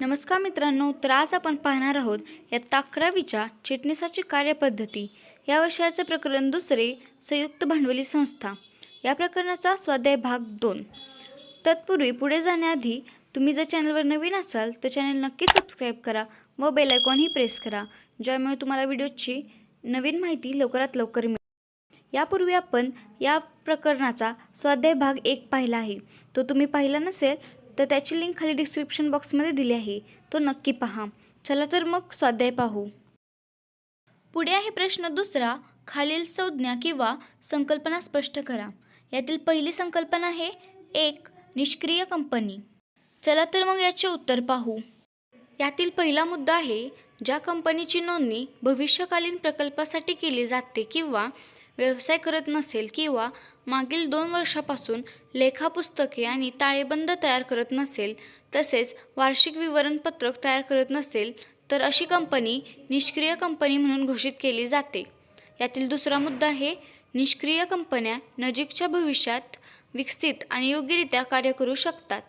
नमस्कार मित्रांनो, तर आज आपण पाहणार आहोत इयत्ता 11वीच्या चिटणीसाची कार्यपद्धती या विषयाचे प्रकरण दुसरे, संयुक्त भांडवली संस्था. या प्रकरणाचा स्वाध्याय भाग 2. तत्पूर्वी पुढे जाण्याआधी तुम्ही जर चॅनलवर नवीन असाल तर चॅनल नक्की सबस्क्राईब करा व बेल आयकॉनही प्रेस करा, ज्यामुळे तुम्हाला व्हिडिओची नवीन माहिती लवकरात लवकर मिळेल. यापूर्वी आपण या प्रकरणाचा स्वाध्याय भाग 1 पाहिला आहे. तो तुम्ही पाहिला नसेल तर त्याची लिंक खाली डिस्क्रिप्शन बॉक्समध्ये दिली आहे, तो नक्की पहा. चला तर मग स्वाध्याय पाहू. पुढे आहे प्रश्न दुसरा, खालील संज्ञा किंवा संकल्पना स्पष्ट करा. यातील पहिली संकल्पना आहे एक निष्क्रिय कंपनी. चला तर मग याचे उत्तर पाहू. यातील पहिला मुद्दा आहे, ज्या कंपनीची नोंदणी भविष्यकालीन प्रकल्पासाठी केली जाते किंवा व्यवसाय करत नसेल किंवा मागील 2 वर्षापासून लेखापुस्तके आणि ताळेबंद तयार करत नसेल, तसेच वार्षिक विवरणपत्रक तयार करत नसेल, तर अशी कंपनी निष्क्रिय कंपनी म्हणून घोषित केली जाते. यातील दुसरा मुद्दा आहे, निष्क्रिय कंपन्या नजीकच्या भविष्यात विकसित आणि योग्यरित्या कार्य करू शकतात.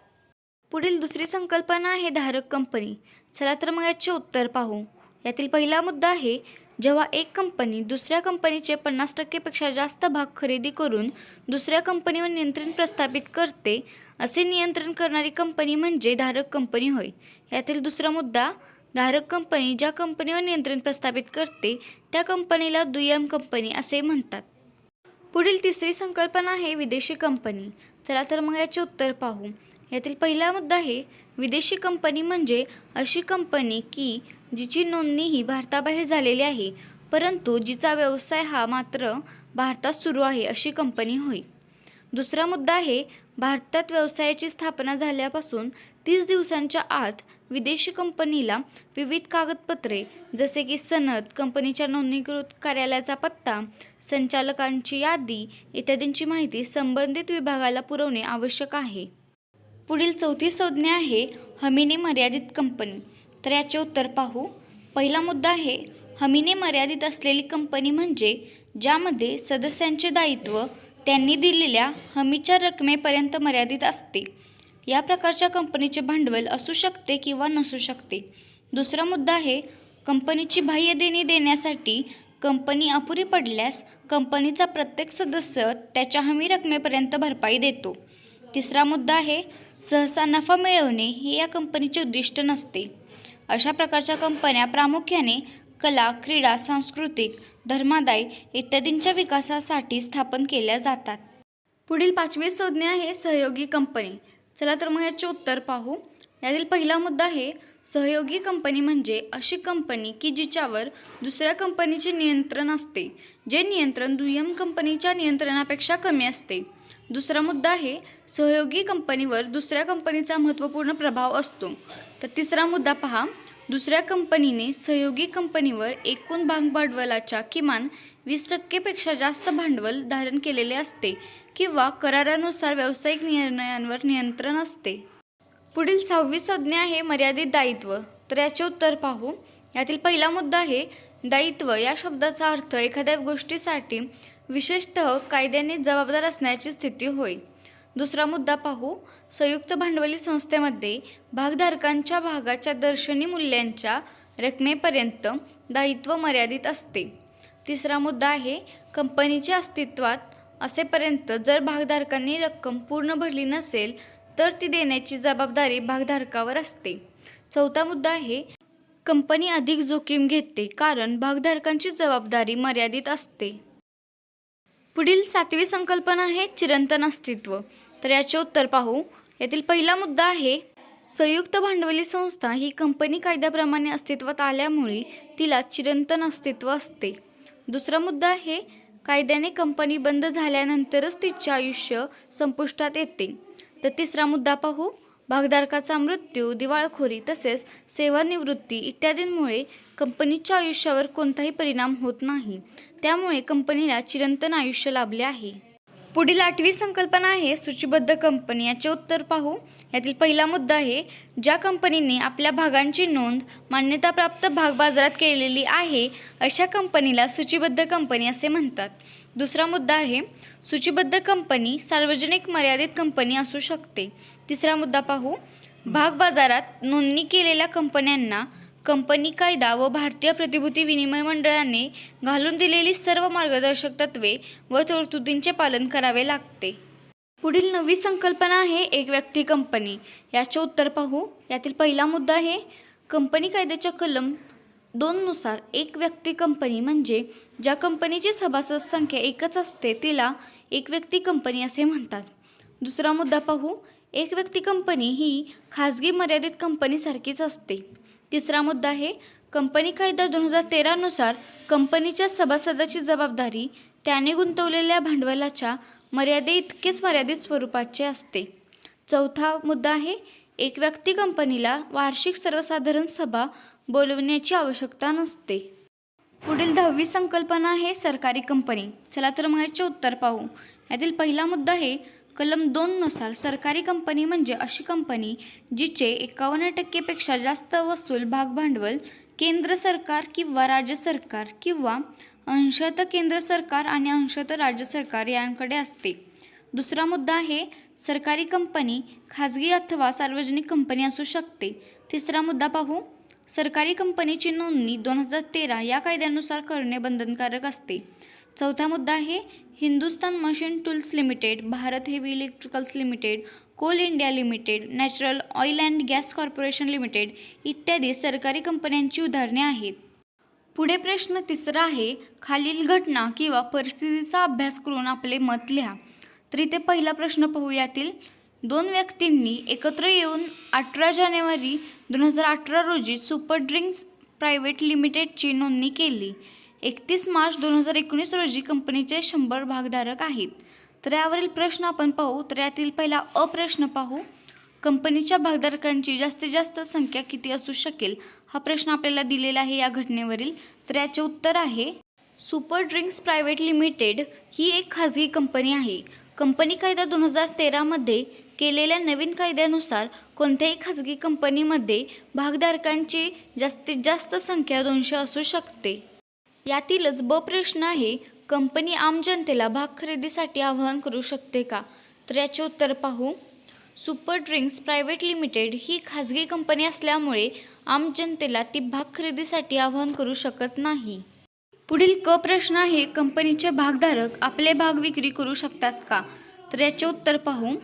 पुढील दुसरी संकल्पना आहे धारक कंपनी. चला तर मग याचे उत्तर पाहू. यातील पहिला मुद्दा आहे, जेव्हा एक कंपनी दुसऱ्या कंपनीचे 50% पेक्षा जास्त भाग खरेदी करून दुसऱ्या कंपनीवर नियंत्रण प्रस्थापित करते, असे नियंत्रण करणारी कंपनी म्हणजे धारक कंपनी होय. यातील दुसरा मुद्दा, धारक कंपनी ज्या कंपनीवर नियंत्रण प्रस्थापित करते त्या कंपनीला दुय्यम कंपनी असे म्हणतात. पुढील तिसरी संकल्पना आहे विदेशी कंपनी. चला तर मग याचे उत्तर पाहू. यातील पहिला मुद्दा आहे, विदेशी कंपनी म्हणजे अशी कंपनी की जिची नोंदणी ही भारताबाहेर झालेली आहे, परंतु जिचा व्यवसाय हा मात्र भारतात सुरू आहे, अशी कंपनी होय. दुसरा मुद्दा आहे, भारतात व्यवसायाची स्थापना झाल्यापासून 30 दिवसांच्या आत विदेशी कंपनीला विविध कागदपत्रे जसे की सनद, कंपनीच्या नोंदणीकृत कार्यालयाचा पत्ता, संचालकांची यादी इत्यादींची माहिती संबंधित विभागाला पुरवणे आवश्यक आहे. पुढील चौथी संज्ञा आहे हमीने मर्यादित कंपनी. तर याचे उत्तर पाहू. पहिला मुद्दा आहे, हमीने मर्यादित असलेली कंपनी म्हणजे ज्यामध्ये सदस्यांचे दायित्व त्यांनी दिलेल्या हमीच्या रकमेपर्यंत मर्यादित असते. या प्रकारच्या कंपनीचे भांडवल असू शकते किंवा नसू शकते. दुसरा मुद्दा आहे, कंपनीची बाह्य देणी देण्यासाठी कंपनी अपुरी पडल्यास कंपनीचा प्रत्येक सदस्य त्याच्या हमी रकमेपर्यंत भरपाई देतो. तिसरा मुद्दा आहे, सहसा नफा मिळवणे हे या कंपनीचे उद्दिष्ट नसते. अशा प्रकारच्या कंपन्या प्रामुख्याने कला, क्रीडा, सांस्कृतिक, धर्मादाय इत्यादींच्या विकासासाठी स्थापन केल्या जातात. पुढील 5वी संज्ञा आहे सहयोगी कंपनी. चला तर मग याचे उत्तर पाहू. यातील पहिला मुद्दा आहे, सहयोगी कंपनी म्हणजे अशी कंपनी की जिच्यावर दुसऱ्या कंपनीचे नियंत्रण असते, जे नियंत्रण दुय्यम कंपनीच्या नियंत्रणापेक्षा कमी असते. दुसरा मुद्दा आहे, सहयोगी कंपनीवर दुसऱ्या कंपनीचा महत्त्वपूर्ण प्रभाव असतो. तर तिसरा मुद्दा पहा, दुसऱ्या कंपनीने सहयोगी कंपनीवर एकूण भागभांडवलाच्या किमान 20% पेक्षा जास्त भांडवल धारण केलेले असते किंवा करारानुसार व्यावसायिक निर्णयांवर नियंत्रण असते. पुढील 6वी संज्ञा आहे मर्यादित दायित्व. तर याचे उत्तर पाहू. यातील पहिला मुद्दा आहे, दायित्व या शब्दाचा अर्थ एखाद्या गोष्टीसाठी विशेषतः कायद्याने जबाबदार असण्याची स्थिती होय. दुसरा मुद्दा पाहू. संयुक्त भांडवली संस्थेमध्ये भागधारकांच्या भागाच्या दर्शनी मूल्यांच्या रकमेपर्यंत दायित्व मर्यादित असते. तिसरा मुद्दा आहे, कंपनीच्या अस्तित्वात असेपर्यंत जर भागधारकांनी रक्कम पूर्ण भरली नसेल तर ती देण्याची जबाबदारी भागधारकावर असते. चौथा मुद्दा आहे, कंपनी अधिक जोखीम घेते कारण भागधारकांची जबाबदारी मर्यादित असते. पुढील 7वी संकल्पना आहे चिरंतन अस्तित्व. तर याचे उत्तर पाहू. यातील पहिला मुद्दा आहे, संयुक्त भांडवली संस्था ही कंपनी कायद्याप्रमाणे अस्तित्वात आल्यामुळे तिला चिरंतन अस्तित्व असते. दुसरा मुद्दा आहे, कायद्याने कंपनी बंद झाल्यानंतरच तिचे आयुष्य संपुष्टात येते. तर तिसरा मुद्दा पाहू. भागधारकाचा मृत्यू, दिवाळखोरी तसेच सेवानिवृत्ती इत्यादींमुळे कंपनीच्या आयुष्यावर कोणताही परिणाम होत नाही, त्यामुळे कंपनीला चिरंतन आयुष्य लाभले आहे. पुढील 8वी संकल्पना आहे सूचीबद्ध कंपनी. याचे उत्तर पाहू. यातील पहिला मुद्दा आहे, ज्या कंपनीने आपल्या भागांची नोंद मान्यताप्राप्त भाग बाजारात केलेली आहे अशा कंपनीला सूचीबद्ध कंपनी असे म्हणतात. दुसरा मुद्दा आहे, सूचीबद्ध कंपनी सार्वजनिक मर्यादित कंपनी असू शकते. तिसरा मुद्दा पाहू. भागबाजारात नोंदणी केलेल्या कंपन्यांना कंपनी कायदा व भारतीय प्रतिभूती विनिमय मंडळाने घालून दिलेली सर्व मार्गदर्शक तत्त्वे व तरतुदींचे पालन करावे लागते. पुढील नवी संकल्पना आहे एक व्यक्ती कंपनी. याचे उत्तर पाहू. यातील पहिला मुद्दा आहे कंपनी कायद्याच्या कलम 2 नुसार एक व्यक्ती कंपनी म्हणजे ज्या कंपनीची सभासद संख्या एकच असते तिला एक व्यक्ती कंपनी असे म्हणतात. दुसरा मुद्दा पाहू. एक व्यक्ती कंपनी ही खाजगी मर्यादित कंपनीसारखीच असते. तिसरा मुद्दा आहे कंपनी कायदा 2013 नुसार कंपनीच्या सभासदाची जबाबदारी त्याने गुंतवलेल्या भांडवलाच्या मर्यादेइतकेच मर्यादित स्वरूपाचे असते. चौथा मुद्दा आहे एक व्यक्ती कंपनीला वार्षिक सर्वसाधारण सभा बोलवण्याची आवश्यकता नसते. पुढील 10वी संकल्पना आहे सरकारी कंपनी. चला तर मग याचे उत्तर पाहू. यातील पहिला मुद्दा आहे कलम 2 नुसार सरकारी कंपनी म्हणजे अशी कंपनी जिचे 51% पेक्षा जास्त वसूल भागभांडवल केंद्र सरकार किंवा राज्य सरकार किंवा अंशतः केंद्र सरकार आणि अंशतः राज्य सरकार यांकडे असते. दुसरा मुद्दा आहे सरकारी कंपनी खाजगी अथवा सार्वजनिक कंपनी असू शकते. तिसरा मुद्दा पाहू. सरकारी कंपनीची नोंदणी 2013 या कायद्यानुसार करणे बंधनकारक असते. चौथा मुद्दा आहे Hindustan machine tools limited, Bharat heavy electricals limited, coal India limited, natural oil and gas corporation limited इत्यादी सरकारी कंपन्यांची उदाहरणे आहेत. पुढे प्रश्न तिसरा आहे खालील घटना किंवा परिस्थितीचा अभ्यास करून आपले मत लिहा. तर इथे पहिला प्रश्न पाहू. यातील 2 व्यक्तींनी एकत्र येऊन 18 जानेवारी 2018 रोजी सुपर ड्रिंक्स प्रायव्हेट लिमिटेडची नोंदणी केली. 31 मार्च 2019 रोजी कंपनीचे 100 भागधारक आहेत. तर यावरील प्रश्न आपण पाहू. तर यातील पहिला प्रश्न पाहू. कंपनीच्या भागधारकांची जास्तीत जास्त संख्या किती असू शकेल हा प्रश्न आपल्याला दिलेला आहे या घटनेवरील. तर याचे उत्तर आहे सुपर ड्रिंक्स प्रायव्हेट लिमिटेड ही एक खाजगी कंपनी आहे. कंपनी कायदा 2013 मध्ये केलेल्या नवीन कायद्यानुसार कोणत्याही खाजगी कंपनीमध्ये भागधारकांची जास्तीत जास्त संख्या 200 असू शकते. यातीलच प्रश्न आहे कंपनी आम जनतेला भाग खरेदीसाठी आवाहन करू शकते का? तर याचे उत्तर पाहू. सुपर ड्रिंक्स प्रायव्हेट लिमिटेड ही खाजगी कंपनी असल्यामुळे आम जनतेला ती भाग खरेदीसाठी आवाहन करू शकत नाही. पुढील प्रश्न आहे कंपनीचे भागधारक आपले भाग विक्री करू शकतात का? तर याचे उत्तर पाहू.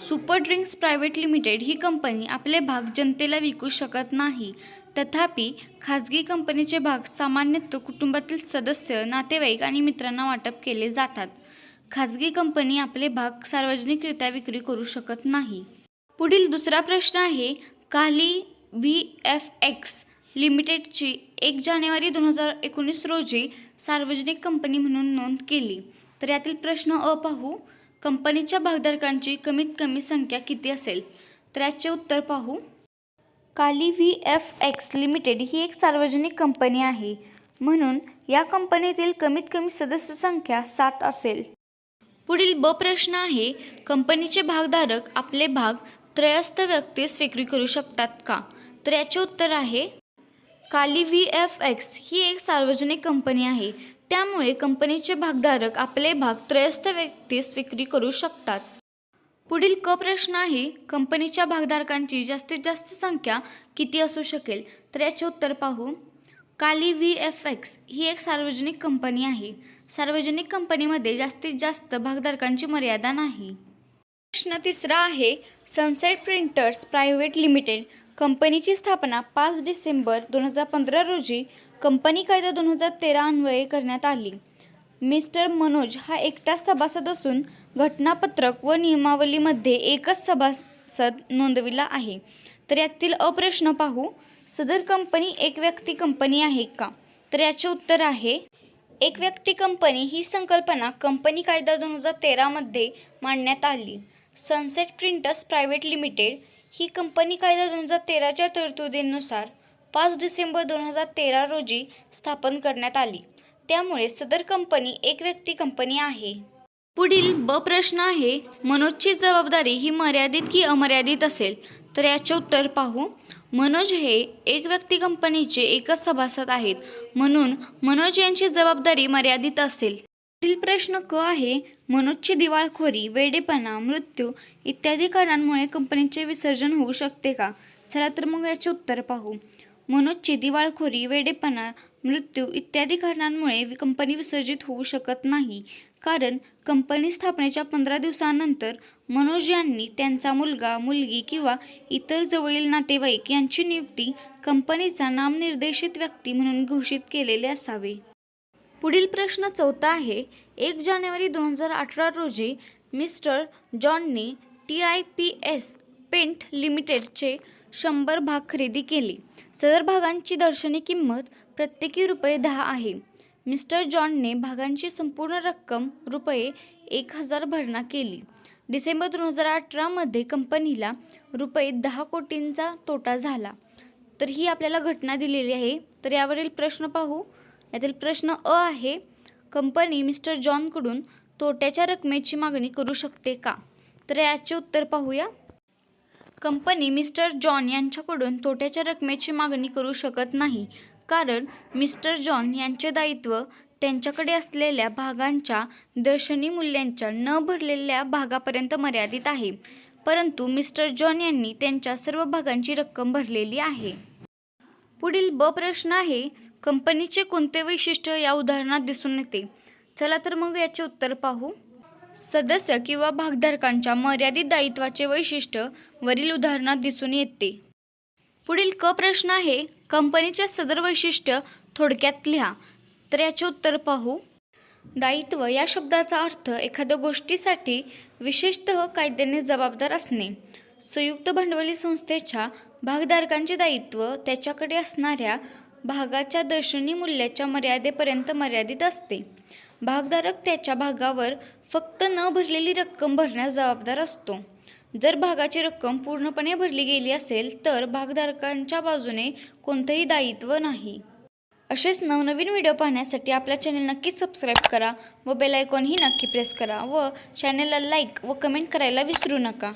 सुपर ड्रिंक्स प्रायव्हेट लिमिटेड ही कंपनी आपले भाग जनतेला विकू शकत नाही. तथापि खाजगी कंपनीचे भाग सामान्यतः कुटुंबातील सदस्य, नातेवाईक आणि मित्रांना वाटप केले जातात. खाजगी कंपनी आपले भाग सार्वजनिकरित्या विक्री करू शकत नाही. पुढील दुसरा प्रश्न आहे काली VFX लिमिटेडची 1 जानेवारी 2019 रोजी सार्वजनिक कंपनी म्हणून नोंद केली. तर यातील प्रश्न पाहू. कंपनीच्या भागधारकांची कमीत कमी संख्या किती असेल? तर याचे उत्तर पाहू. काली VFX लिमिटेड ही एक सार्वजनिक कंपनी आहे म्हणून या कंपनीतील कमीत कमी सदस्य संख्या 7 असेल. पुढील प्रश्न आहे कंपनीचे भागधारक आपले भाग त्रयस्थ व्यक्तीस विक्री करू शकतात का? तर याचे उत्तर आहे काली VFX ही एक सार्वजनिक कंपनी आहे त्यामुळे कंपनीचे भागधारक आपले भाग त्रयस्थ व्यक्तीस विक्री करू शकतात. पुढील प्रश्न आहे कंपनीच्या भागधारकांची जास्तीत जास्त संख्या किती असू शकेल? तर याचे उत्तर पाहू. काली VFX ही एक सार्वजनिक कंपनी आहे. सार्वजनिक कंपनीमध्ये जास्तीत जास्त भागधारकांची मर्यादा नाही. प्रश्न तिसरा आहे सनसेट प्रिंटर्स प्रायव्हेट लिमिटेड कंपनीची स्थापना 5 डिसेंबर 2015 रोजी कंपनी कायदा 2013 अन्वये करण्यात आली. मिस्टर मनोज हा एकटाच सभासद असून घटनापत्रक व नियमावलीमध्ये एकच सभासद नोंदविला आहे. तर यातील प्रश्न पाहू. सदर कंपनी एक व्यक्ती कंपनी आहे का? तर याचे उत्तर आहे एक व्यक्ती कंपनी ही संकल्पना कंपनी कायदा 2013 मध्ये मांडण्यात आली. सनसेट प्रिंटर्स प्रायव्हेट लिमिटेड ही कंपनी कायदा 2013च्या तरतुदींनुसार 5 डिसेंबर 2013 रोजी स्थापन करण्यात आली. त्यामुळे सदर कंपनी एक व्यक्ती कंपनी आहे. पुढील प्रश्न आहे मनोजची जबाबदारी ही मर्यादित की अमर्यादित असेल? तर याचे उत्तर पाहू. मनोज हे एक व्यक्ती कंपनीचे एकच सभासद आहेत म्हणून मनोज यांची जबाबदारी मर्यादित असेल. पुढील प्रश्न क आहे, मनोजची दिवाळखोरी, वेडेपणा, मृत्यू इत्यादी कारणांमुळे कंपनीचे विसर्जन होऊ शकते का? चला तर मग याचे उत्तर पाहू. मनोजची दिवाळखोरी, वेडेपणा, मृत्यू इत्यादी कारणांमुळे कंपनी विसर्जित होऊ शकत नाही. कारण कंपनी स्थापनेच्या 15 दिवसांनंतर मनोज यांनी त्यांचा मुलगा, मुलगी किंवा इतर जवळील नातेवाईक यांची नियुक्ती कंपनीचा नामनिर्देशित व्यक्ती म्हणून घोषित केलेले असावे. पुढील प्रश्न चौथा आहे, 1 जानेवारी 2018 रोजी मिस्टर जॉनने TIPS पेंट लिमिटेडचे 100 भाग खरेदी केले. सदर भागांची दर्शनी किंमत प्रत्येकी ₹10 आहे. मिस्टर जॉनने भागांची संपूर्ण रक्कम ₹1000 भरणा केली. डिसेंबर 2018 मध्ये कंपनीला ₹10 कोटींचा तोटा झाला. तर ही आपल्याला घटना दिलेली आहे. तर यावरील प्रश्न पाहू. यातील प्रश्न अ आहे, कंपनी मिस्टर जॉनकडून तोट्याच्या रकमेची मागणी करू शकते का? तर याचे उत्तर पाहूया. कंपनी मिस्टर जॉन यांच्याकडून तोट्याच्या रकमेची मागणी करू शकत नाही. कारण मिस्टर जॉन यांचे दायित्व त्यांच्याकडे असलेल्या भागांच्या दर्शनी मूल्यांच्या न भरलेल्या भागापर्यंत मर्यादित आहे. परंतु मिस्टर जॉन यांनी त्यांच्या सर्व भागांची रक्कम भरलेली आहे. पुढील ब प्रश्न आहे, कंपनीचे कोणते वैशिष्ट्य या उदाहरणात दिसून येते? चला तर मग याचे उत्तर पाहू. सदस्य किंवा भागधारकांच्या मर्यादित दायित्वाचे वैशिष्ट्य वरील उदाहरणात दिसून येते. पुढील क प्रश्न आहे, कंपनीचे सदर वैशिष्ट्य थोडक्यात लिहा. तर याचे उत्तर पाहू. दायित्व या शब्दाचा अर्थ एखाद्या गोष्टीसाठी विशेषतः कायद्याने जबाबदार असणे. संयुक्त भांडवली संस्थेच्या भागधारकांचे दायित्व त्याच्याकडे असणाऱ्या भागाच्या दर्शनी मूल्याच्या मर्यादेपर्यंत मर्यादित असते. भागधारक त्याच्या भागावर फक्त न भरलेली रक्कम भरण्यास जबाबदार असतो. जर भागाची रक्कम पूर्णपणे भरली गेली असेल तर भागधारकांच्या बाजूने कोणतेही दायित्व नाही. असेच नवनवीन व्हिडिओ पाहण्यासाठी आपल्या चॅनल नक्की सबस्क्राईब करा व बेल आयकॉनही नक्की प्रेस करा व चॅनलला लाईक व कमेंट करायला विसरू नका.